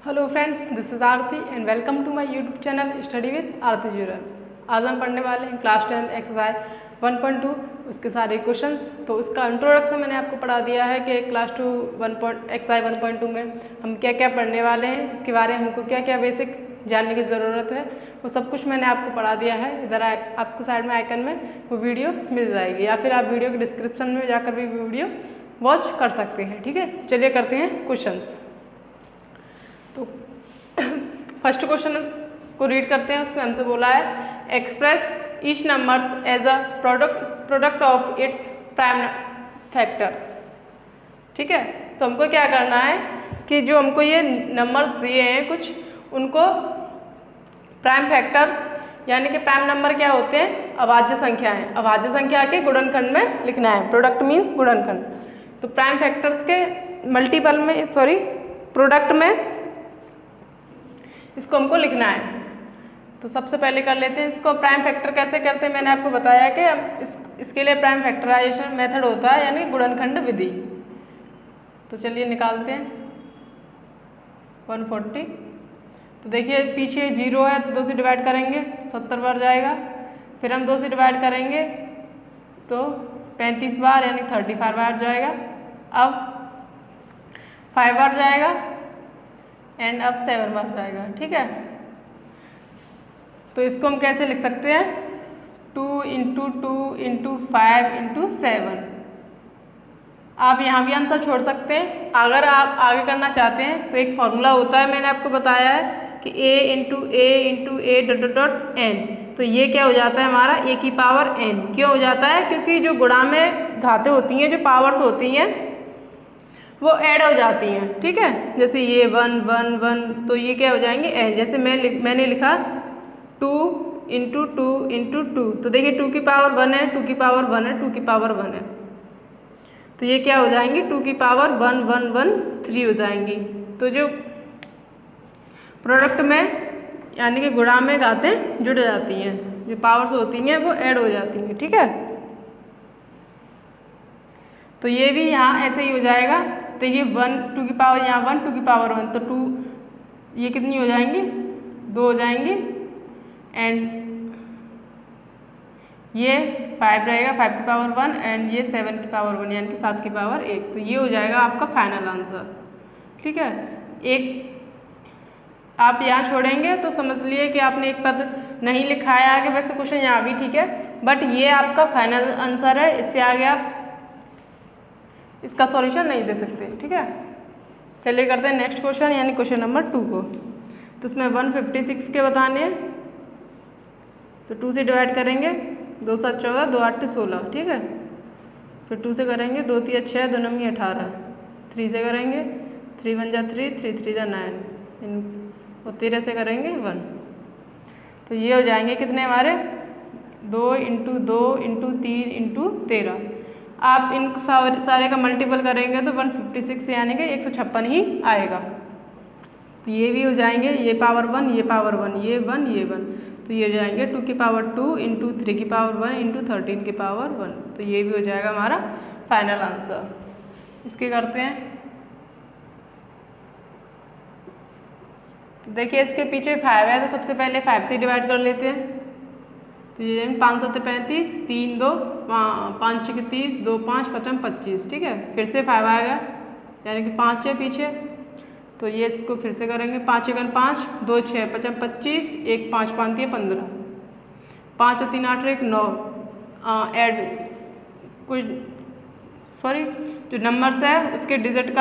Hello friends, this is Aarti and welcome to my YouTube channel study with Aarti Jural. आज हम पढ़ने वाले हैं क्लास 10 एक्सरसाइज 1.2 उसके सारे क्वेश्चंस। तो उसका इंट्रोडक्शन मैंने आपको पढ़ा दिया है कि क्लास 2 एक्सरसाइज 1.2 में हम क्या क्या पढ़ने वाले हैं, इसके बारे में हमको क्या क्या बेसिक जानने की ज़रूरत है, वो सब कुछ मैंने आपको पढ़ा दिया है। इधर आपको साइड में आइकन में वो वीडियो मिल जाएगी, या फिर आप वीडियो के डिस्क्रिप्शन में जाकर भी वीडियो वॉच कर सकते हैं। ठीक है, चलिए करते हैं क्वेश्चंस। तो फर्स्ट क्वेश्चन को रीड करते हैं। उसमें हमसे बोला है express each numbers as a product of its prime factors. ठीक है, तो हमको क्या करना है कि जो हमको ये नंबर्स दिए हैं कुछ, उनको प्राइम फैक्टर्स यानी कि प्राइम नंबर क्या होते हैं, अभाज्य संख्याएं, अभाज्य संख्या के गुणनखंड में लिखना है। प्रोडक्ट मीन्स गुणनखंड। तो प्राइम फैक्टर्स के मल्टीपल में प्रोडक्ट में इसको हमको लिखना है। तो सबसे पहले कर लेते हैं इसको। प्राइम फैक्टर कैसे करते हैं, मैंने आपको बताया कि इसके लिए प्राइम फैक्टराइजेशन मेथड होता है, यानी गुणनखंड विधि। तो चलिए निकालते हैं। 140, तो देखिए पीछे 0 है तो 2 से डिवाइड करेंगे 70 बार जाएगा। फिर हम 2 से डिवाइड करेंगे तो 35 बार यानी 35 बार जाएगा। अब 5 बार जाएगा एंड अब 7 बार जाएगा। ठीक है, तो इसको हम कैसे लिख सकते हैं, 2 × 2 × 5 × 7। आप यहाँ भी आंसर छोड़ सकते हैं। अगर आप आगे करना चाहते हैं तो एक फॉर्मूला होता है, मैंने आपको बताया है कि a × तो ये क्या हो जाता है हमारा a⁴n। क्यों हो जाता है, क्योंकि जो गुणा में घातें होती हैं, जो पावर्स होती हैं, वो ऐड हो जाती हैं। ठीक है, जैसे ये 1 1 1, तो ये क्या हो जाएंगे n। जैसे मैंने लिखा 2 × 2 × 2, तो देखिए 2 की पावर 1 है, 2 की पावर 1 है, 2 की पावर 1 है, तो ये क्या हो जाएंगी 2 की पावर 1 1 1 3 हो जाएंगी। तो जो प्रोडक्ट में यानी कि गुणा में घातें जुड़ जाती हैं, जो पावर्स होती हैं वो ऐड हो जाती हैं। ठीक है, तो ये भी यहाँ ऐसे ही हो जाएगा। तो ये 1 2 की पावर यहाँ 1 2 की पावर 1, तो 2 ये कितनी हो जाएंगी, 2 हो जाएंगी। एंड ये 5 रहेगा, 5 की पावर 1, एंड ये 7 की पावर 1 यानी कि 7 की पावर 1। तो ये हो जाएगा आपका फाइनल आंसर। ठीक है, एक आप यहाँ छोड़ेंगे तो समझ लिए कि आपने एक पद नहीं लिखा है आगे। वैसे क्वेश्चन यहाँ भी ठीक है, बट ये आपका फाइनल आंसर है। इससे आगे आप इसका सॉल्यूशन नहीं दे सकते। ठीक है, चलिए करते हैं नेक्स्ट क्वेश्चन, यानी क्वेश्चन नंबर 2 को। तो उसमें 156 के बताने हैं। तो 2 से डिवाइड करेंगे, 2 7 14, 2 8 16। ठीक है, फिर 2 से करेंगे, 2 3 6, 2 9 18। 3 से करेंगे, 3 1 जा 3, 3 3 जा 9, और 13 से करेंगे 1। तो ये हो जाएंगे कितने हमारे, 2 × 2 × 3 × 13। आप इन सारे का मल्टीपल करेंगे तो 156 यानी कि 156 ही आएगा। तो ये भी हो जाएंगे, ये पावर 1, ये पावर 1, ये 1, ये 1, तो ये हो जाएंगे 2 की पावर 2 × 3 की पावर 1 × 13 की पावर 1। तो ये भी हो जाएगा हमारा फाइनल आंसर। इसके करते हैं। तो देखिए इसके पीछे 5 है, तो सबसे पहले 5 से डिवाइड कर लेते हैं। तो ये 5 7 35, 3 2 5 6 30, 2 5 5 25। ठीक है, फिर से 5 आ गया यानी कि 5 है पीछे, तो ये इसको फिर से करेंगे। 5 1 5, 2 6 5 25, 1 5 5 3 15, 5 3 8 1 9। ऐड कुछ जो नंबर्स है उसके डिजिट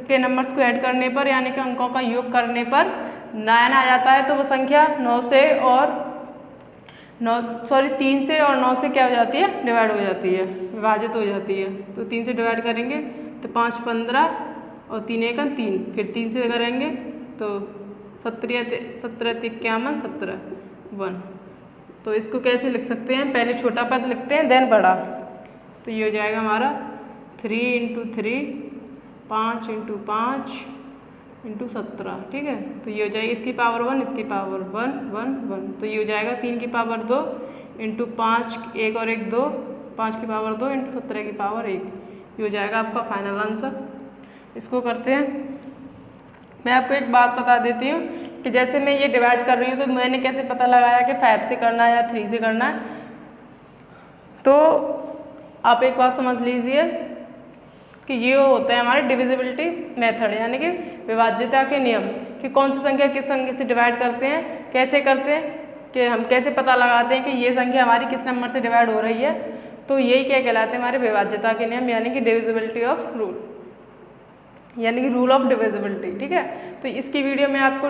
के नंबर्स को ऐड करने पर, यानी कि अंकों का योग करने पर 9 आ जाता है। तो वो संख्या 3 से और 9 से क्या हो जाती है, डिवाइड हो जाती है, विभाजित हो जाती है। तो 3 से डिवाइड करेंगे तो 5 15, और 3 1 3, फिर 3 से करेंगे तो 17 51 17 1। तो इसको कैसे लिख सकते हैं, पहले छोटा पद लिखते हैं देन बड़ा। तो ये हो जाएगा हमारा 3 × 3, 5 × 5 × 17। ठीक है, तो ये हो जाएगी इसकी पावर 1, इसकी पावर 1 1 1। तो ये हो जाएगा 3 की पावर 2 × 5, 1 और 1 2, 5 की पावर 2 × 17 की पावर 1। ये हो जाएगा आपका फाइनल आंसर। इसको करते हैं। मैं आपको एक बात बता देती हूँ कि जैसे मैं ये डिवाइड कर रही हूँ तो मैंने कैसे पता लगाया कि 5 से करना है या 3 से करना है। तो आप एक बात समझ लीजिए कि ये होता है हमारे डिविजिबिलिटी मेथड, यानी कि विभाज्यता के नियम, कि कौन सी संख्या किस संख्या से डिवाइड करते हैं, कैसे करते हैं, कि हम कैसे पता लगाते हैं कि ये संख्या हमारी किस नंबर से डिवाइड हो रही है। तो यही क्या कहलाते हैं हमारे विभाज्यता के नियम, यानी कि डिविजिबिलिटी ऑफ रूल, यानी कि रूल ऑफ डिविजिबिलिटी। ठीक है, तो इसकी वीडियो में आपको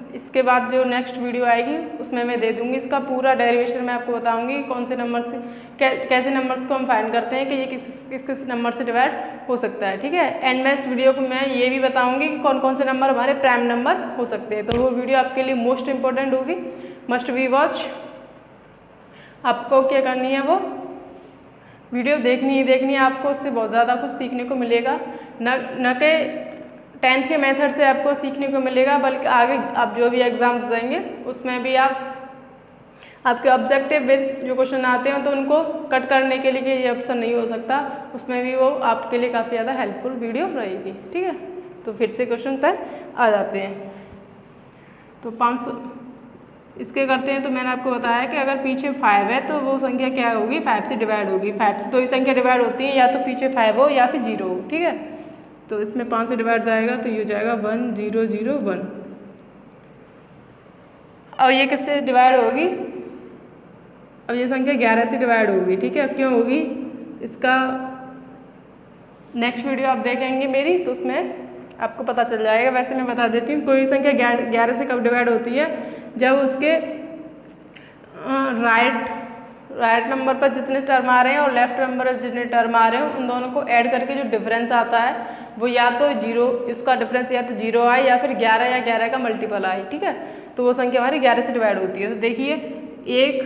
इसके बाद जो नेक्स्ट वीडियो आएगी उसमें मैं दे दूंगी इसका पूरा डेरिवेशन। मैं आपको बताऊंगी कौन से नंबर से कैसे नंबर्स को हम फाइंड करते हैं कि ये किस नंबर से डिवाइड हो सकता है। ठीक है, एंड में इस वीडियो को मैं ये भी बताऊंगी कि कौन कौन से नंबर हमारे प्राइम नंबर हो सकते हैं। तो वो वीडियो आपके लिए मोस्ट इंपॉर्टेंट होगी, मस्ट बी वॉच। आपको क्या करनी है, वो वीडियो देखनी है आपको, उससे बहुत ज़्यादा कुछ सीखने को मिलेगा। न कि 10th के मेथड से आपको सीखने को मिलेगा, बल्कि आगे आप जो भी एग्ज़ाम्स देंगे उसमें भी आपके ऑब्जेक्टिव बेस्ड जो क्वेश्चन आते हैं तो उनको कट करने के लिए ये ऑप्शन नहीं हो सकता, उसमें भी वो आपके लिए काफ़ी ज़्यादा हेल्पफुल वीडियो रहेगी। ठीक है, तो फिर से क्वेश्चन पर आ जाते हैं। तो 500 इसके करते हैं। तो मैंने आपको बताया कि अगर पीछे 5 है तो वो संख्या क्या होगी, 5 से डिवाइड होगी। 5 से तो ही संख्या डिवाइड होती है, या तो पीछे 5 हो या फिर 0 हो। ठीक है, तो इसमें 5 से डिवाइड जाएगा तो ये हो जाएगा 1 0 0 1। अब ये किससे डिवाइड होगी, अब ये संख्या 11 से डिवाइड होगी। ठीक है, क्यों होगी इसका नेक्स्ट वीडियो आप देखेंगे मेरी, तो उसमें आपको पता चल जाएगा। वैसे मैं बता देती हूँ, कोई संख्या 11 से कब डिवाइड होती है, जब उसके राइट नंबर पर जितने टर्म आ रहे हैं और लेफ्ट नंबर पर जितने टर्म आ रहे हैं उन दोनों को ऐड करके जो डिफरेंस आता है वो या तो 0, इसका डिफरेंस या तो 0 आए या फिर 11 या 11 का मल्टीपल आए। ठीक है, तो वो संख्या हमारी 11 से डिवाइड होती है। तो देखिए 1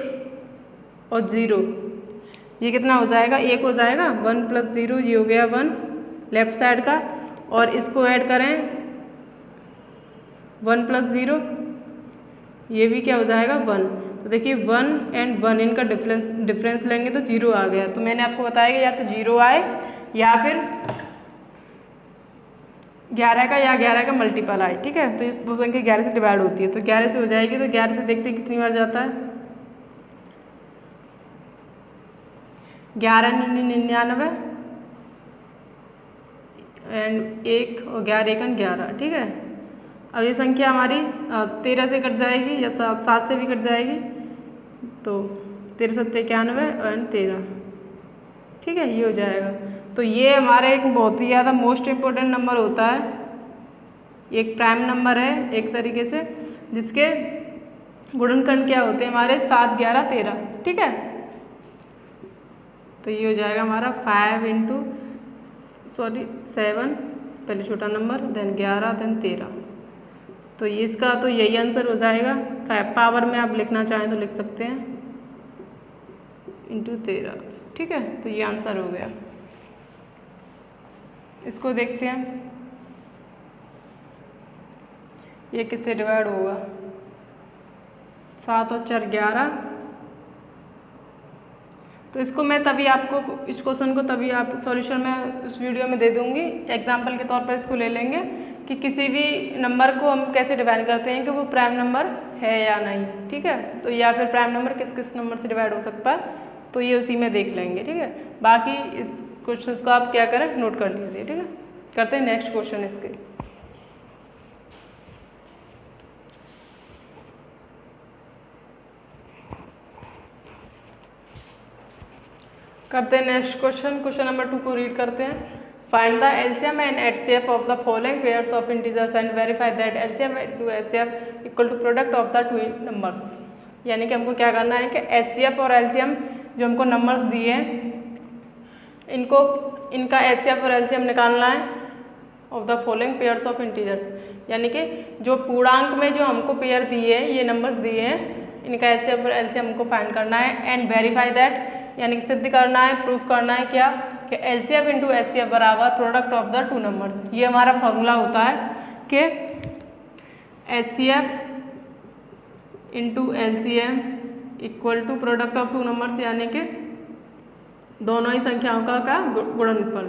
और 0, ये कितना हो जाएगा, 1 हो जाएगा, 1 + 0 ये हो गया 1 लेफ्ट साइड का, और इसको ऐड करें 1 + 0 ये भी क्या हो जाएगा 1। तो देखिए 1 और 1 इनका डिफरेंस लेंगे तो 0 आ गया। तो मैंने आपको बताया कि या तो 0 आए या फिर 11 का या 11 का मल्टीपल आए। ठीक है, तो वो संख्या 11 से डिवाइड होती है, तो 11 से हो जाएगी। तो 11 से देखते कितनी बार जाता है, 11 99 एंड 1 और 11 1 11। ठीक है, अब ये संख्या हमारी 13 से कट जाएगी या 7 से भी कट जाएगी, तो 13 7 91 और 13। ठीक है, ये हो जाएगा। तो ये हमारा एक बहुत ही ज़्यादा मोस्ट इम्पोर्टेंट नंबर होता है, एक प्राइम नंबर है एक तरीके से, जिसके गुणनखंड क्या होते हैं हमारे 7 11 13। ठीक है, तो ये हो जाएगा हमारा 7 पहले छोटा नंबर, देन 11, देन 13। तो ये इसका तो यही आंसर हो जाएगा। 5 पावर में आप लिखना चाहें तो लिख सकते हैं, × 13। ठीक है, तो ये आंसर हो गया। इसको देखते हैं ये किससे डिवाइड होगा, 7 और 4 11। तो इसको मैं तभी आपको इस क्वेश्चन को तभी आप सॉल्यूशन में उस वीडियो में दे दूंगी, एग्जाम्पल के तौर पर इसको ले लेंगे कि किसी भी नंबर को हम कैसे डिवाइड करते हैं कि वो प्राइम नंबर है या नहीं। ठीक है, तो या फिर प्राइम नंबर किस किस नंबर से डिवाइड हो सकता है, तो ये उसी में देख लेंगे। ठीक है, बाकी इस क्वेश्चन को आप क्या करें, नोट कर लीजिए। ठीक है, करते हैं नेक्स्ट क्वेश्चन इसके। करते हैं नेक्स्ट क्वेश्चन नंबर 2 को रीड करते हैं। Find the LCM and HCF of the following pairs of integers and verify that LCM to HCF equal to product of the two numbers. यानी कि हमको क्या करना है कि एचसीएफ और एलसीएम जो हमको नंबर्स दिए हैं इनका एचसीएफ और एलसीएम निकालना है of the following pairs of integers. यानी कि जो पूर्णांक में जो हमको पेयर दिए हैं, ये नंबर्स दिए हैं, इनका एचसीएफ और एलसीएम हमको फाइंड करना है। एंड वेरीफाई दैट यानी कि सिद्ध करना है, प्रूफ करना है क्या कि एलसीएफ इंटू एचसीएफ बराबर product of the two numbers. ये हमारा फॉर्मूला होता है कि HCF into LCM equal to product of two numbers, यानी कि दोनों ही संख्याओं का गुणनफल,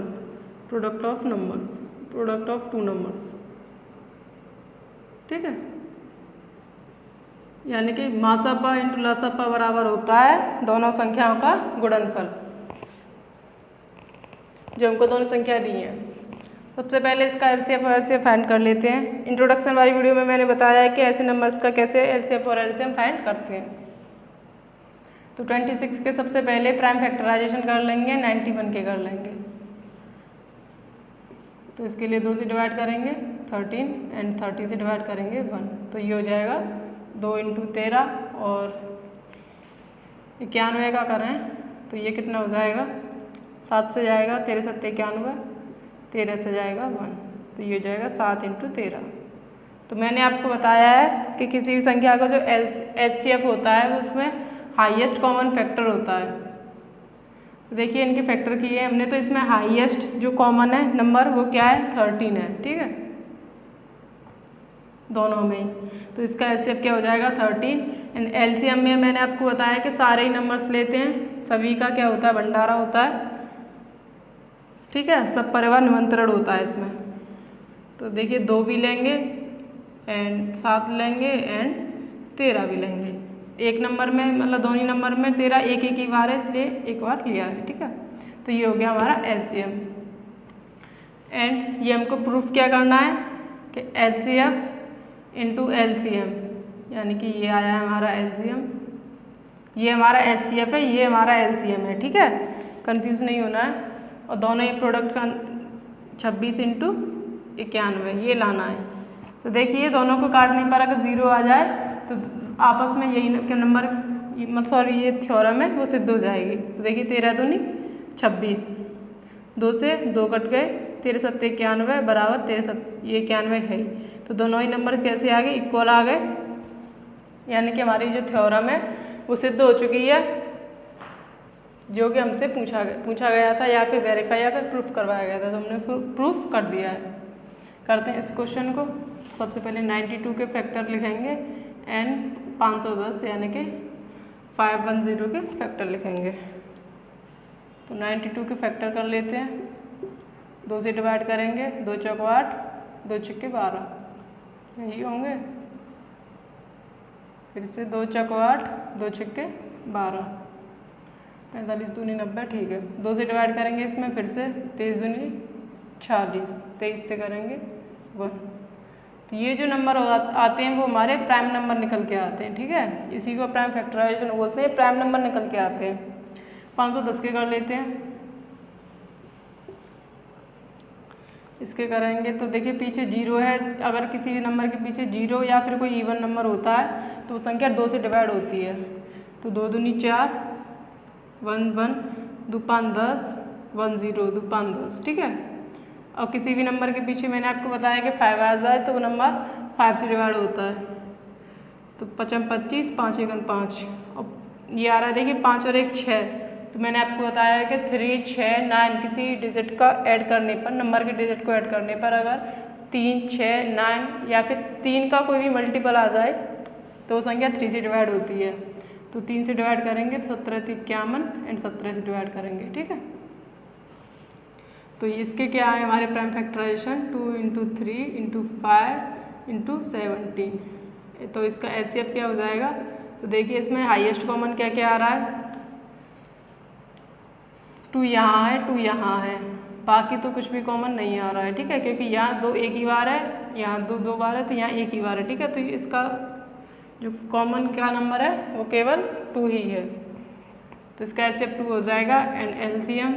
प्रोडक्ट ऑफ टू नंबर्स। ठीक है, यानी कि मासापा इंटू लसापा बराबर होता है दोनों संख्याओं का गुणनफल, जो हमको दोनों संख्या दी हैं। सबसे पहले इसका एलसीएम और एलसीएम फाइंड कर लेते हैं। इंट्रोडक्शन वाली वीडियो में मैंने बताया है कि ऐसे नंबर्स का कैसे एलसीएम और एलसीएम फाइंड करते हैं। तो 26 के सबसे पहले प्राइम फैक्टराइजेशन कर लेंगे, 91 के कर लेंगे। तो इसके लिए 2 से डिवाइड करेंगे 13 एंड 30 से डिवाइड करेंगे 1। तो ये हो जाएगा 2 इंटू 13 और 91 का करें तो ये कितना हो जाएगा, 7 से जाएगा 13 7 91, 13 से जाएगा 1, तो ये हो जाएगा 7 इंटू 13। तो मैंने आपको बताया है कि किसी भी संख्या का जो एचसीएफ होता है उसमें हाईएस्ट कॉमन फैक्टर होता है। तो देखिए इनके फैक्टर किए हैं हमने, तो इसमें हाईएस्ट जो कॉमन है नंबर वो क्या है, 13 है। ठीक है, दोनों में ही। तो इसका एलसीएफ क्या हो जाएगा 13 एंड एलसीएम में मैंने आपको बताया कि सारे ही नंबर्स लेते हैं, सभी का क्या होता है, भंडारा होता है। ठीक है, सब परिवार निमंत्रण होता है इसमें। तो देखिए 2 भी लेंगे एंड 7 लेंगे एंड 13 भी लेंगे। एक नंबर में मतलब दोनों ही नंबर में 13 एक एक ही बार है, इसलिए एक बार लिया है। ठीक है, तो ये हो गया हमारा एलसीएम एंड ये हमको प्रूफ क्या करना है कि एचसीएफ इंटू एलसीएम, यानी कि ये आया है हमारा एलसीएम, ये हमारा एचसीएफ है, ये हमारा एलसीएम है। ठीक है, कंफ्यूज नहीं होना है। और दोनों ही प्रोडक्ट का 26 इंटू 91 ये लाना है। तो देखिए दोनों को काटने पर अगर 0 आ जाए तो आपस में यही के नंबर सॉरी ये थ्योरम है वो सिद्ध हो जाएगी। तो देखिए 13 दूनी 26, 2 से 2 कट गए, 13 7 91 बराबर 13 7 ये 91 है ही। तो दोनों ही नंबर कैसे आ गए, इक्वल आ गए, यानी कि हमारी जो थ्योरम है वो सिद्ध हो चुकी है, जो कि हमसे पूछा गया था या फिर वेरीफाई या फिर प्रूफ करवाया गया था। तो हमने प्रूफ कर दिया है। करते हैं इस क्वेश्चन को। सबसे पहले 92 के फैक्टर लिखेंगे एंड 510 यानी कि 510 के फैक्टर लिखेंगे। तो 92 के फैक्टर कर लेते हैं, 2 से डिवाइड करेंगे, 2 चौक 8, 2 छक्के 12, यही होंगे। फिर से 2 चौक 8, 2 छक्के 12, 45 दूनी 90, ठीक है। 2 से डिवाइड करेंगे इसमें, फिर से 23 दूनी 46, 23 से करेंगे 1। तो ये जो नंबर आते हैं वो हमारे प्राइम नंबर निकल के आते हैं। ठीक है, इसी को प्राइम फैक्टराइजेशन बोलते हैं, प्राइम नंबर निकल के आते हैं। 510 के कर लेते हैं, इसके करेंगे तो देखिए पीछे 0 है, अगर किसी भी नंबर के पीछे 0 या फिर कोई इवन नंबर होता है तो वो संख्या 2 से डिवाइड होती है। तो 2 दूनी 4, 1 1, 2 5 10, 1 0, 2 5 10। ठीक है, और किसी भी नंबर के पीछे मैंने आपको बताया कि 5 आ जाए तो वो नंबर 5 से डिवाइड होता है। तो 5 25, 5 1 5, और ये आ रहा है देखिए 5 और 1 6। तो मैंने आपको बताया है कि 3 6 9 किसी डिजिट का ऐड करने पर, नंबर के डिजिट को ऐड करने पर अगर 3 6 9 या फिर 3 का कोई भी मल्टीपल आ जाए तो वो संख्या 3 से डिवाइड होती है। तो 3 से डिवाइड करेंगे तो 17 51 एंड 17 से डिवाइड करेंगे। ठीक है, तो इसके क्या है हमारे prime factorisation 2 into 3 into 5 into 17। तो इसका एचसीएफ क्या हो जाएगा, तो देखिए इसमें हाईएस्ट कॉमन क्या क्या आ रहा है, 2 यहाँ है, 2 यहाँ है, बाकी तो कुछ भी कॉमन नहीं आ रहा है। ठीक है, क्योंकि यहाँ 2 एक ही बार है, यहाँ 2 2 बार है, तो यहाँ एक ही बार है। ठीक है, तो इसका जो कॉमन क्या नंबर है वो केवल 2 ही है। तो इसका एचसीएफ 2 हो जाएगा एंड एलसीएम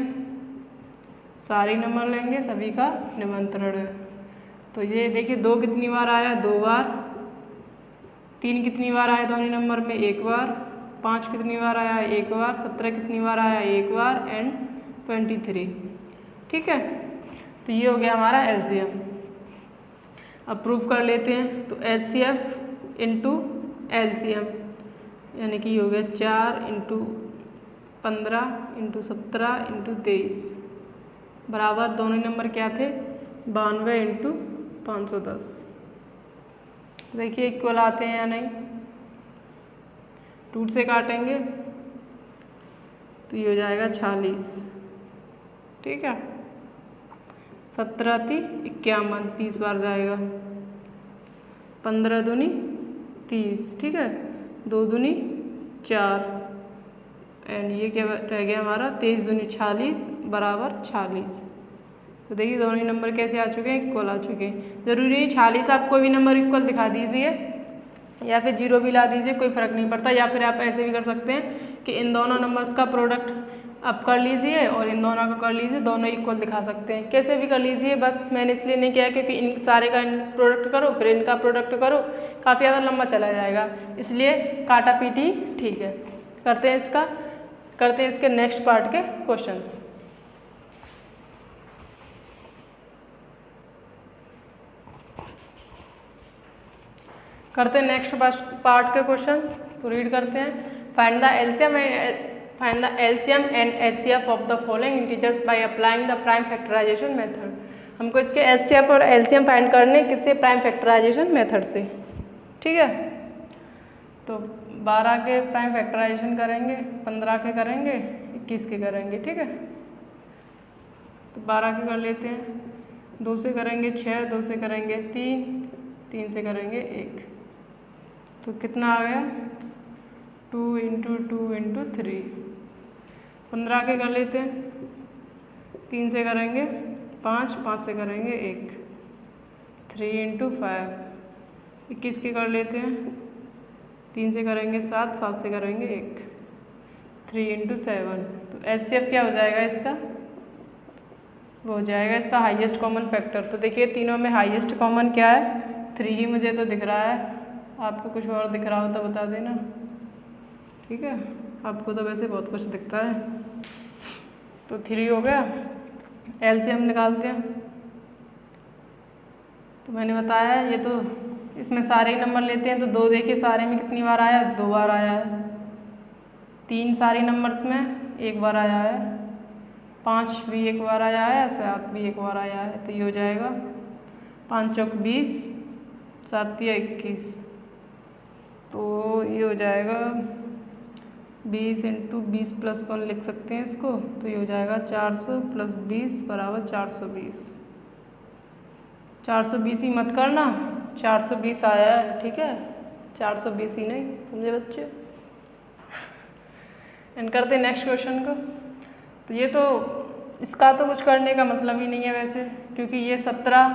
सारे नंबर लेंगे, सभी का निमंत्रण है। तो ये देखिए 2 कितनी बार आया, 2 बार, 3 कितनी बार आया दोनों नंबर में, 1 बार, 5 कितनी बार आया, 1 बार, 17 कितनी बार आया, 1 बार एंड 23। ठीक है, तो ये हो गया हमारा एलसीएम। अब प्रूफ कर लेते हैं। तो एचसीएफ इंटू एलसीएम यानी कि ये हो गया 4 इंटू 15 इंटू 17 इंटू 23 बराबर दोनों नंबर क्या थे, 92 इंटू 510। देखिए इक्वल आते हैं या नहीं, 2 से काटेंगे तो ये हो जाएगा 46। ठीक है, 17 × 3 = 51, 30 बार जाएगा, 15 दूनी 30, ठीक है, 2 दूनी 4 एंड ये क्या रह गया हमारा 23 दूनी 46 बराबर 46। तो देखिए दोनों ही नंबर कैसे आ चुके हैं, इक्वल आ चुके हैं। जरूरी नहीं 46 आप कोई भी नंबर इक्वल दिखा दीजिए या फिर 0 भी ला दीजिए, कोई फ़र्क नहीं पड़ता। या फिर आप ऐसे भी कर सकते हैं कि इन दोनों नंबर्स का प्रोडक्ट आप कर लीजिए और इन दोनों का कर लीजिए, दोनों इक्वल दिखा सकते हैं, कैसे भी कर लीजिए। बस मैंने इसलिए नहीं किया क्योंकि इन सारे का प्रोडक्ट करो फिर इनका प्रोडक्ट करो, काफ़ी ज़्यादा लंबा चला जाएगा, इसलिए काटा पीटी ठीक है। करते हैं इसके नेक्स्ट पार्ट के क्वेश्चंस। करते हैं नेक्स्ट पार्ट के क्वेश्चन, तो रीड करते हैं। Find the LCM and HCF of the following integers by applying the prime factorisation method. हमको इसके एचसीएफ और एलसीएम फाइंड करने किससे, प्राइम फैक्टराइजेशन मेथड से, ठीक है। तो 12 के प्राइम फैक्टराइजेशन करेंगे, 15 के करेंगे, 21 के करेंगे, ठीक है। तो 12 के कर लेते हैं, 2 से करेंगे 6, 2 से करेंगे 3, 3 से करेंगे 1, तो कितना आ गया 2 × 2 × 3। 15 के कर लेते हैं, 3 से करेंगे 5, 5 से करेंगे 1, 3 × 5। 21 के कर लेते हैं, 3 से करेंगे 7, 7 से करेंगे 1, 3 × 7। तो एचसीएफ क्या हो जाएगा इसका, वो हो जाएगा इसका हाईएस्ट कॉमन फैक्टर। तो देखिए तीनों में हाईएस्ट कॉमन क्या है, 3 ही मुझे तो दिख रहा है, आपको कुछ और दिख रहा हो तो बता देना, ठीक है। आपको तो वैसे बहुत कुछ दिखता है। तो 3 हो गया, एलसीएम निकालते हैं। तो मैंने बताया ये तो इसमें सारे ही नंबर लेते हैं, तो 2 देखिए सारे में कितनी बार आया, 2 बार आया है। 3 सारे नंबर्स में 1 बार आया है, 5 भी 1 बार आया है, 7 भी 1 बार आया है। तो ये हो जाएगा 5 चौक 20, 7 या 21, तो ये हो जाएगा 20 × 20 + 1 लिख सकते हैं इसको। तो ये हो जाएगा 400 + 20 बराबर 420। 420 ही मत करना, 420 आया है, ठीक है, 420 ही नहीं, समझे बच्चे। एंड करते हैं नेक्स्ट क्वेश्चन को। तो ये तो इसका तो कुछ करने का मतलब ही नहीं है वैसे, क्योंकि ये 17,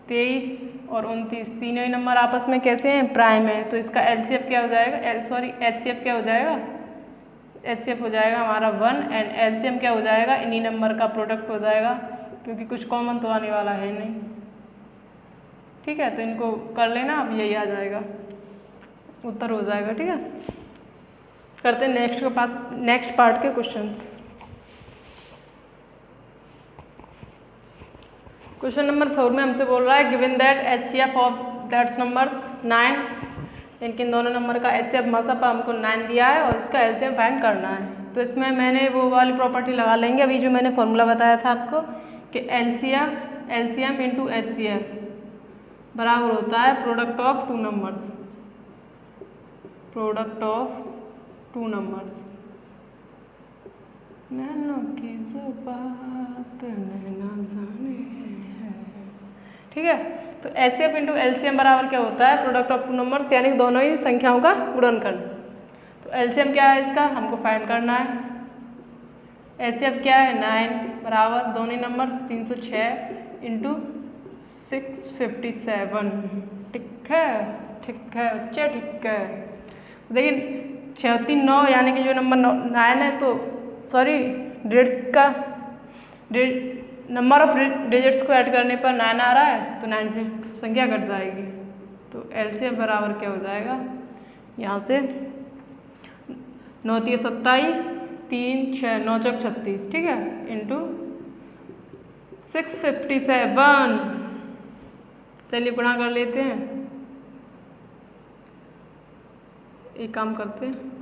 23 और 29 तीनों ही नंबर आपस में कैसे हैं, प्राइम है। तो इसका एलसीएफ क्या हो जाएगा, एचसीएफ क्या हो जाएगा, एचसीएफ हो जाएगा हमारा 1 एंड एलसीएम क्या हो जाएगा, इन्हीं नंबर का प्रोडक्ट हो जाएगा, क्योंकि कुछ कॉमन तो आने वाला है नहीं, ठीक है। तो इनको कर लेना, अब यही आ जाएगा, उत्तर हो जाएगा, ठीक है। करते हैं नेक्स्ट पार्ट के क्वेश्चंस। क्वेश्चन नंबर 4 में हमसे बोल रहा है given that HCF of that's numbers 9, इनके दोनों नंबर का एचसीएफ मसअप हमको 9 दिया है और इसका एलसीएम फाइंड करना है। तो इसमें मैंने वो वाली प्रॉपर्टी लगा लेंगे अभी जो मैंने फॉर्मूला बताया था आपको कि एलसीएम × एचसीएफ बराबर होता है product of 2 numbers, product of 2 numbers. Nano की जो बात नैना जाने है, ठीक है। तो एचसीएफ × एलसीएम बराबर क्या होता है, प्रोडक्ट ऑफ 2 नंबर्स, यानी दोनों ही संख्याओं का गुणनखंड। तो एलसीएम क्या है इसका, हमको फाइंड करना है। एचसीएफ क्या है 9 बराबर दोनों ही नंबर्स 306 × 657, ठीक है, ठीक है बच्चे, ठीक है। देखिए 6 3 9 यानी कि जो नंबर 9 है, तो सॉरी डिजिट्स का नंबर ऑफ डिजिट्स को ऐड करने पर 9 आ रहा है, तो 9 से संख्या घट जाएगी। तो एलसीएम बराबर क्या हो जाएगा, यहाँ से 9 × 27, 3 6 9 चौक 36, ठीक है, × 657। चलिए गुणा कर लेते हैं, एक काम करते हैं,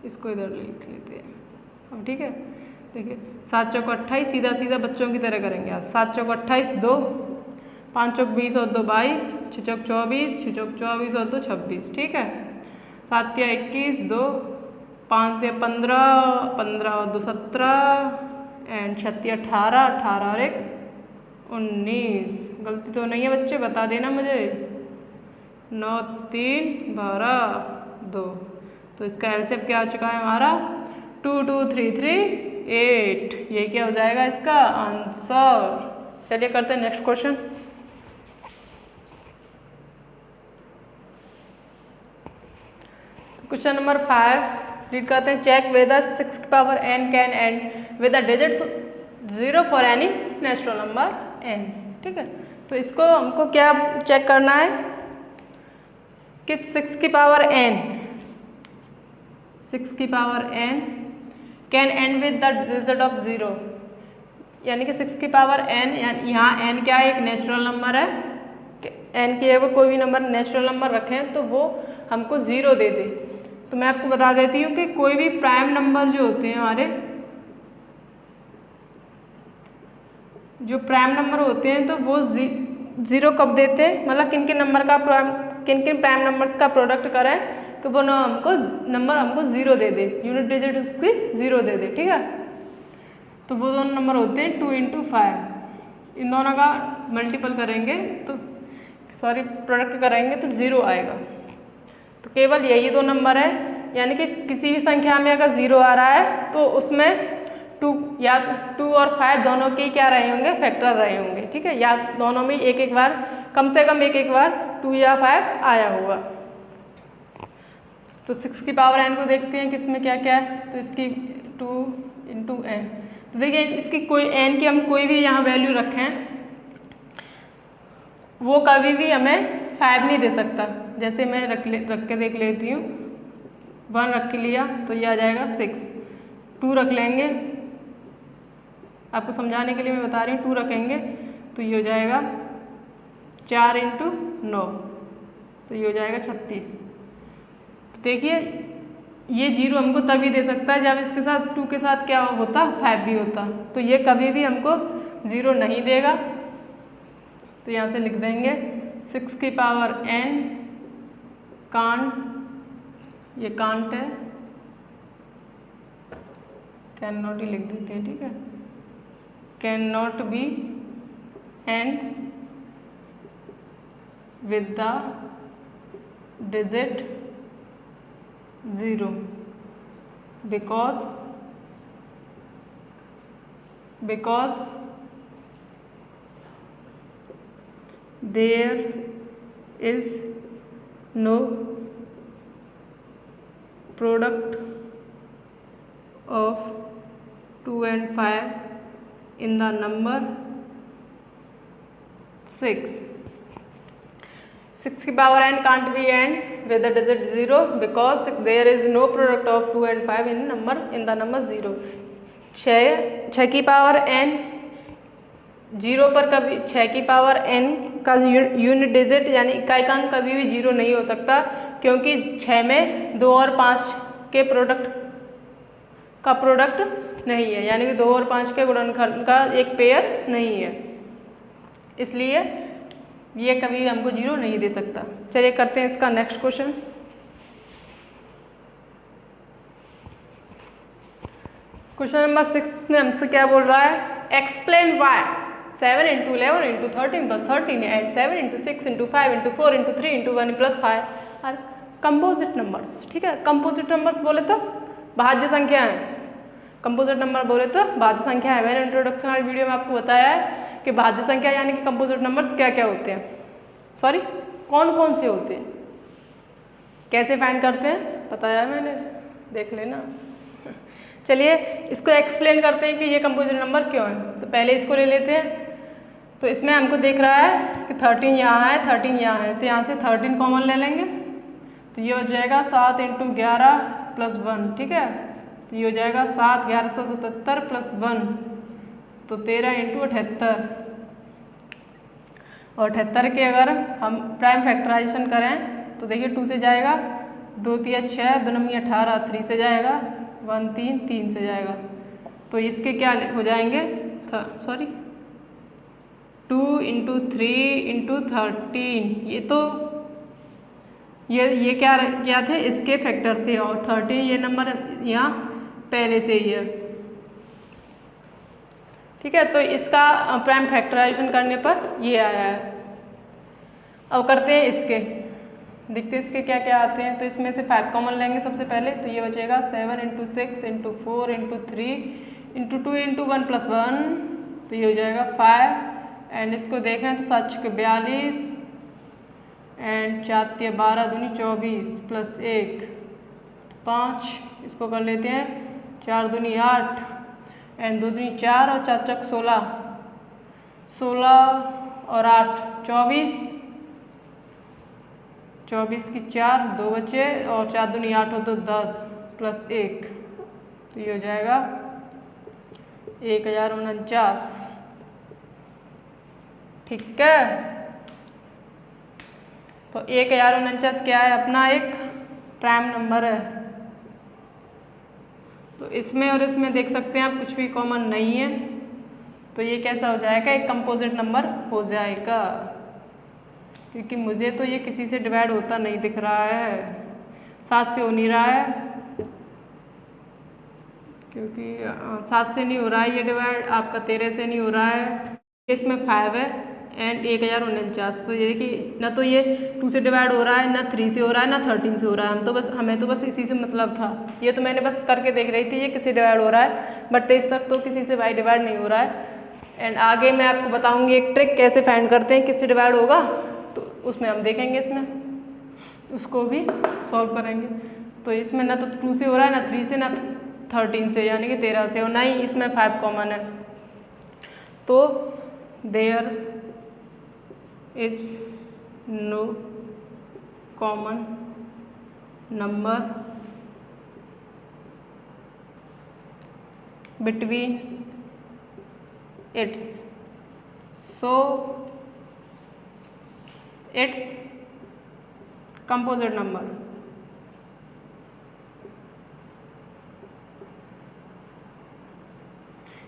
इसको इधर लिख लेते हैं अब, ठीक है। देखिए 7 चौक 28, सीधा सीधा बच्चों की तरह करेंगे आज। 7 चौक 28, 2, 5 चौक 20 और 2 22, 6 चौक 24, 6 चौक 24 और 2 26, ठीक है। 7 या 21, 2, 5 या 15, 15 और 2 17 एंड 6 या 18, 18 और 1 19। गलती तो नहीं है बच्चे, बता देना मुझे, 9 3 12 2। तो इसका एलसीएम क्या आ चुका है हमारा 2 2 3 3 8। ये क्या हो जाएगा इसका आंसर। चलिए करते हैं next question. Question number 5 read करते हैं। चेक वेदर 6 की power n can and with the digits 0 for any natural number n। ठीक है, तो इसको हमको क्या चेक करना है कि 6 की power n can and with the digit of 0, यानी कि 6 की पावर n, यहाँ n क्या है एक नेचुरल नंबर है, n की अगर कोई भी नंबर नेचुरल नंबर रखें तो वो हमको 0 दे दे। तो मैं आपको बता देती हूँ कि कोई भी प्राइम नंबर जो होते हैं हमारे, जो प्राइम नंबर होते हैं तो वो 0 कब देते हैं, मतलब किन किन प्राइम नंबर्स का प्रोडक्ट करें तो वो नंबर हमको 0 दे दे, यूनिट डिजिट उसकी 0 दे दे। ठीक है, तो वो दोनों नंबर होते हैं 2 × 5। इन दोनों का मल्टीपल करेंगे तो प्रोडक्ट करेंगे तो 0 आएगा। तो केवल यही दो नंबर है, यानी कि किसी भी संख्या में अगर 0 आ रहा है तो उसमें 2 और 5 दोनों के क्या रहे होंगे, फैक्टर रहे होंगे। ठीक है, या दोनों में एक बार, कम से कम एक बार 2 या 5 आया होगा। तो 6 की पावर n को देखते हैं कि इसमें क्या क्या है। तो इसकी 2 × n, तो देखिए इसकी कोई n की हम कोई भी यहाँ वैल्यू रखें वो कभी भी हमें 5 नहीं दे सकता। जैसे मैं रख के देख लेती हूँ, 1 रख के लिया तो ये आ जाएगा 6, 2 रख लेंगे, आपको समझाने के लिए मैं बता रही हूँ, 2 रखेंगे तो ये हो जाएगा 4 × 9, तो ये हो जाएगा 36। तो देखिए ये 0 हमको तभी दे सकता है जब इसके साथ 2 के साथ क्या होता, 5 भी होता। तो ये कभी भी हमको 0 नहीं देगा। तो यहाँ से लिख देंगे 6 की पावर n कांट, ये कांट है, कैन नॉट ही लिख देते हैं। ठीक है, can not be and with the digit 0 because there is no product of 2 and 5 in the number 6. 6 की power n can't be and with the digit 0 because there is no product of 2 and 5 in the number 0. 6 की power n 0 पर कभी 6 की power n का unit digit यानी इकाइकांक कभी भी 0 नहीं हो सकता, क्योंकि 6 में 2 और 5 के प्रोडक्ट नहीं है, यानी कि 2 और 5 के गुणनखंड का एक पेयर नहीं है, इसलिए ये कभी भी हमको 0 नहीं दे सकता। चलिए करते हैं इसका नेक्स्ट क्वेश्चन। क्वेश्चन नंबर 6 में हमसे क्या बोल रहा है, explain why 7 × 11 × 13 + 13 and 7 × 6 × 5 × 4 × 3 × 1 + 5 are composite numbers. ठीक है, कंपोजिट नंबर्स बोले तो भाज्य संख्या है, कंपोजिट नंबर बोले तो भाज्य संख्या है। मैंने इंट्रोडक्शन वाली वीडियो में आपको बताया है कि भाज्य संख्या यानी कि कंपोजिट नंबर्स क्या क्या होते हैं, कौन कौन से होते हैं, कैसे फाइंड करते हैं, बताया है मैंने, देख लेना। चलिए इसको एक्सप्लेन करते हैं कि ये कंपोजिट नंबर क्यों है। तो पहले इसको ले लेते हैं। तो इसमें हमको देख रहा है कि 13 यहाँ है, 13 यहाँ है, तो यहाँ से 13 कॉमन ले लेंगे तो ये हो जाएगा 7 × 11 + 1। ठीक है, तो ये हो जाएगा 7 1177 + 1, तो 13 × 78। और 78 के अगर हम प्राइम फैक्टराइजेशन करें तो देखिए 2 से जाएगा, 2 × 3 = 6, 2 × 18, 3 से जाएगा, 1 3 3 से जाएगा। तो इसके क्या हो जाएंगे 2 × 3 × 13, ये तो ये क्या थे, इसके फैक्टर थे, और 13 ये नंबर यहाँ पहले से ही है। ठीक है, तो इसका प्राइम फैक्टराइजेशन करने पर ये आया है। अब करते हैं इसके, देखते इसके क्या क्या आते हैं। तो इसमें से 5 कॉमन लेंगे सबसे पहले, तो ये बचेगा 7 × 6 × 4 × 3 × 2 × 1 + 1, तो ये हो जाएगा 5। एंड इसको देखें तो 7 × 42 एंड 4 × 12 दूनी 24 + 1 5। इसको कर लेते हैं 4 दूनी 8 एंड 2 दूनी 4 और 4 × 16, 16 और 8 24, 24 की 4 2 बचे और 4 दूनी 8 हो तो 10 + 1, तो ये हो जाएगा 1049। ठीक है, तो 1049 क्या है? अपना एक प्राइम नंबर है। तो इसमें और इसमें देख सकते हैं आप कुछ भी कॉमन नहीं है, तो ये कैसा हो जाएगा? एक कंपोजिट नंबर हो जाएगा, क्योंकि मुझे तो ये किसी से डिवाइड होता नहीं दिख रहा है, 7 से हो नहीं रहा है, क्योंकि 7 से नहीं हो रहा है ये डिवाइड, आपका 13 से नहीं हो रहा है। इसमें 5 है एंड 1049, तो ये देखिए ना तो ये 2 से डिवाइड हो रहा है, ना 3 से हो रहा है, ना 13 से हो रहा है। हमें तो बस इसी से मतलब था, ये तो मैंने बस करके देख रही थी ये किससे डिवाइड हो रहा है, बट 23 तक तो किसी से भाई डिवाइड नहीं हो रहा है। एंड आगे मैं आपको बताऊंगी एक ट्रिक कैसे फाइंड करते हैं किससे डिवाइड होगा, तो उसमें हम देखेंगे, इसमें उसको भी सॉल्व करेंगे। तो इसमें ना तो 2 से हो रहा है, ना 3 से, ना 13 से, यानी कि 13 से, और ना ही इसमें 5 कॉमन है। तो there is no common number between its, so it's composite number।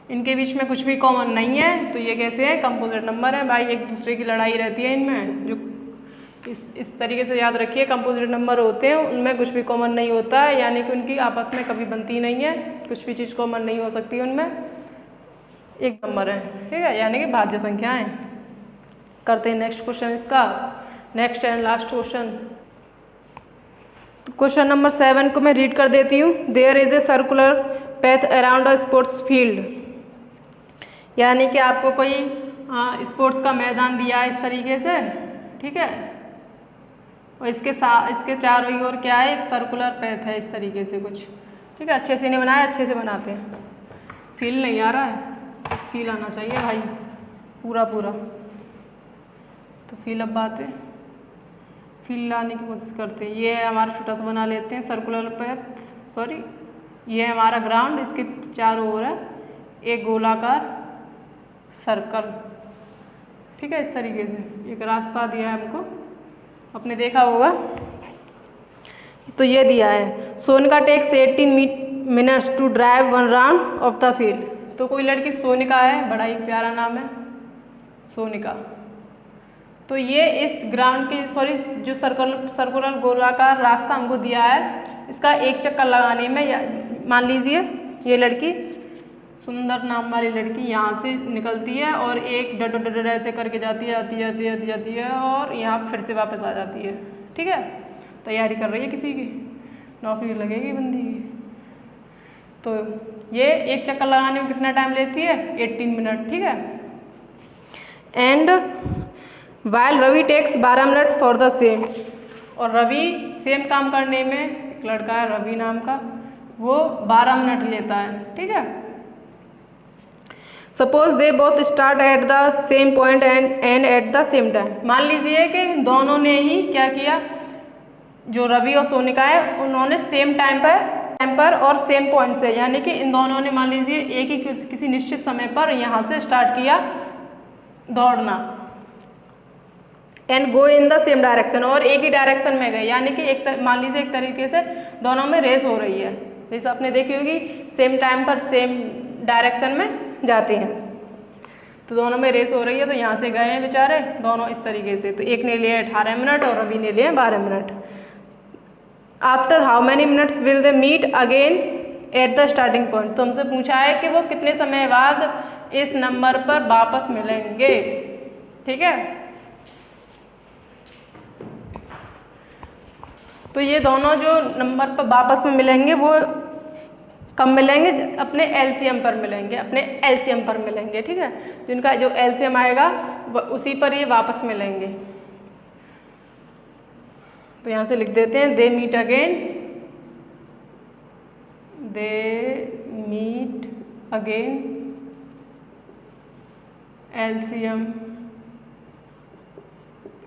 इनके बीच में कुछ भी कॉमन नहीं है, तो ये कैसे है? कंपोजिट नंबर है भाई। एक दूसरे की लड़ाई रहती है इनमें, जो इस तरीके से याद रखिए, कंपोजिट नंबर होते हैं उनमें कुछ भी कॉमन नहीं होता है, यानी कि उनकी आपस में कभी बनती नहीं है, कुछ भी चीज़ कॉमन नहीं हो सकती उनमें, एक नंबर है, ठीक है, यानी कि भाज्य संख्याएं। करते हैं नेक्स्ट क्वेश्चन इसका, next and last question. Question number 7 को मैं रीड कर देती हूँ। There is a circular path around a sports field, यानी कि आपको कोई स्पोर्ट्स का मैदान दिया है इस तरीके से, ठीक है, और इसके चारों ओर क्या है? एक सर्कुलर पैथ है इस तरीके से कुछ, ठीक है। अच्छे से नहीं बनाया, अच्छे से बनाते हैं। फील नहीं आ रहा है, फील आना चाहिए भाई पूरा पूरा, तो फील अब बात है, फील लाने की कोशिश करते हैं। ये हमारा छोटा सा बना लेते हैं सर्कुलर पैथ, सॉरी ये है हमारा ग्राउंड, इसके चारों ओर है एक गोलाकार सर्कल, ठीक है, इस तरीके से एक रास्ता दिया है हमको, आपने देखा होगा। तो ये दिया है Sonika takes 18 minutes to drive 1 round of the field. तो कोई लड़की सोनिका है, बड़ा ही प्यारा नाम है सोनिका। तो ये इस ग्राउंड के जो सर्कुलर गोलाकार रास्ता हमको दिया है, इसका एक चक्कर लगाने में, मान लीजिए ये लड़की, सुंदर नाम वाली लड़की यहाँ से निकलती है और एक डड ऐसे करके जाती है और यहाँ फिर से वापस आ जाती है, ठीक है। तैयारी कर रही है किसी की, नौकरी लगेगी बंदी की। तो ये एक चक्कर लगाने में कितना टाइम लेती है? 18 मिनट, ठीक है। And while Ravi takes 12 minute for the same, और रवि सेम काम करने में, एक लड़का है रवि नाम का, वो 12 मिनट लेता है, ठीक है। Suppose they both start at the same point and at the same time. मान लीजिए कि दोनों ने ही क्या किया, जो रवि और सोनिका है उन्होंने सेम टाइम पर और सेम पॉइंट से, यानी कि इन दोनों ने मान लीजिए एक ही किसी निश्चित समय पर यहाँ से स्टार्ट किया दौड़ना, and go in the same direction, और एक ही डायरेक्शन में गए, यानी कि मान लीजिए एक तरीके से दोनों में रेस हो रही है, जैसे आपने देखी होगी सेम टाइम पर सेम डायरेक्शन में जाते हैं, तो दोनों में रेस हो रही है। तो यहाँ से गए हैं बेचारे दोनों इस तरीके से, तो एक ने लिए 18 मिनट और रवि ने लिए 12 minute. After how many minutes will they meet again at the starting point. तो हमसे पूछा है कि वो कितने समय बाद इस नंबर पर वापस मिलेंगे, ठीक है। तो ये दोनों जो नंबर पर वापस में मिलेंगे वो कब मिलेंगे, अपने एलसीएम पर मिलेंगे, अपने एलसीएम पर मिलेंगे, ठीक है। जिनका जो एलसीएम आएगा उसी पर ये वापस मिलेंगे। तो यहाँ से लिख देते हैं they meet again, they meet again LCM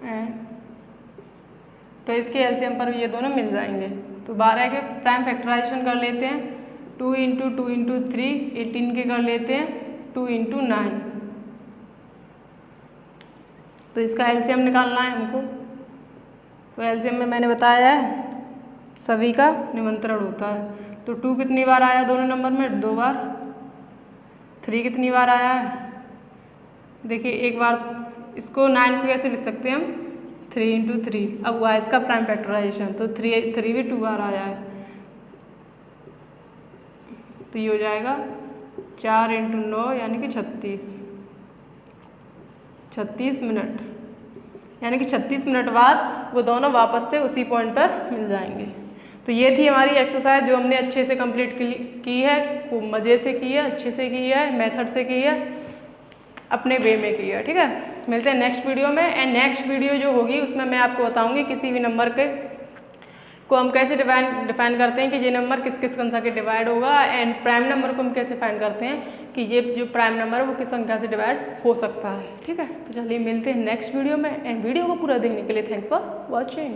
and, तो इसके एलसीएम पर ये दोनों मिल जाएंगे। तो 12 के प्राइम फैक्टराइजेशन कर लेते हैं, 2 इंटू 2 इंटू 3, 18 के कर लेते हैं 2 इंटू 9। तो इसका एलसीएम निकालना है हमको। तो एलसीएम में मैंने बताया है सभी का निमंत्रण होता है। तो 2 कितनी बार आया दोनों नंबर में, 2 बार। 3 कितनी बार आया है, देखिए एक बार। इसको 9 को कैसे लिख सकते हैं हम, 3 इंटू 3। अब हुआ इसका प्राइम फैक्टराइजेशन, तो 3 भी 2 बार आया है। तो ये हो जाएगा 4 इंटू 9 यानी कि 36 मिनट, यानी कि 36 मिनट बाद वो दोनों वापस से उसी पॉइंट पर मिल जाएंगे। तो ये थी हमारी एक्सरसाइज जो हमने अच्छे से कंप्लीट की है, खूब मज़े से की है, अच्छे से की है, मेथड से की है, अपने वे में की है, ठीक है। मिलते हैं नेक्स्ट वीडियो में। एंड नेक्स्ट वीडियो जो होगी उसमें मैं आपको बताऊंगी किसी भी नंबर के को हम कैसे डिफाइन करते हैं कि ये नंबर किस किस संख्या के डिवाइड होगा, एंड प्राइम नंबर को हम कैसे फाइंड करते हैं कि ये जो प्राइम नंबर है वो किस संख्या से डिवाइड हो सकता है, ठीक है। तो चलिए मिलते हैं नेक्स्ट वीडियो में, एंड वीडियो को पूरा देखने के लिए थैंक्स फॉर वॉचिंग।